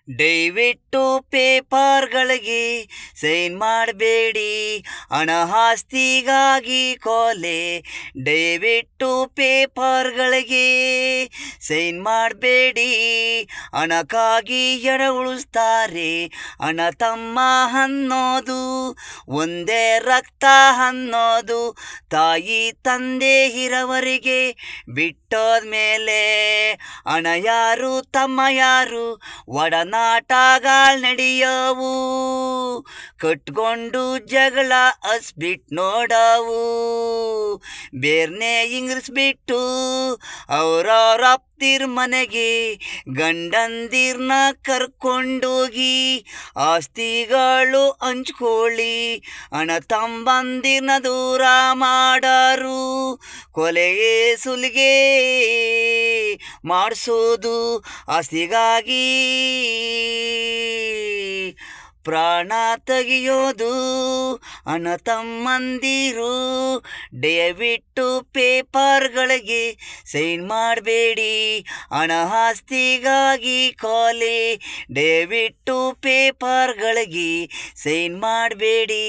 ದಯವಿಟ್ಟು ಪೇಪರ್ಗಳಿಗೆ ಸೈನ್ ಮಾಡಬೇಡಿ, ಹಣ ಆಸ್ತಿಗಾಗಿ ಕೊಲೆ. ದಯವಿಟ್ಟು ಪೇಪರ್ಗಳಿಗೆ ಸೈನ್ ಮಾಡಬೇಡಿ, ಹಣಕ್ಕಾಗಿ ಎಡ ಉಳಿಸ್ತಾರೆ. ಹಣ ತಮ್ಮ ಅನ್ನೋದು ಒಂದೇ, ರಕ್ತ ಅನ್ನೋದು ತಾಯಿ ತಂದೆ ಇರವರಿಗೆ ಬಿಟ್ಟೋದ್ಮೇಲೆ ಹಣ ಯಾರು ತಮ್ಮ ಯಾರು ಒಡನಾಟಗಳು ನಡೆಯವು. ಕಟ್ಕೊಂಡು ಜಗಳ ಹಸ್ಬಿಟ್ಟು ನೋಡವು, ಬೇರ್ನೆ ಇಂಗ್ರಿಸ್ಬಿಟ್ಟು ಅವ್ರವ್ರ ಅಪ್ತಿರ್ ಮನೆಗೆ ಗಂಡಂದಿರ್ನ ಕರ್ಕೊಂಡೋಗಿ ಆಸ್ತಿಗಳು ಹಂಚ್ಕೊಳ್ಳಿ. ಹಣ ತಮ್ಮಂದಿರ್ನ ದೂರ ಮಾಡಾರು, ಕೊಲೆಗೆ ಸುಲಿಗೆ ಮಾಡಿಸೋದು ಆಸ್ತಿಗಾಗಿ ಪ್ರಾಣ ತೆಗೆಯೋದು ಹಣ ತಮ್ಮಂದಿರು. ದಯವಿಟ್ಟು ಪೇಪರ್ಗಳಿಗೆ ಸೈನ್ ಮಾಡಬೇಡಿ, ಹಣ ಆಸ್ತಿಗಾಗಿ ಕೊಲೆ. ದಯವಿಟ್ಟು ಪೇಪರ್ಗಳಿಗೆ ಸೈನ್ ಮಾಡಬೇಡಿ.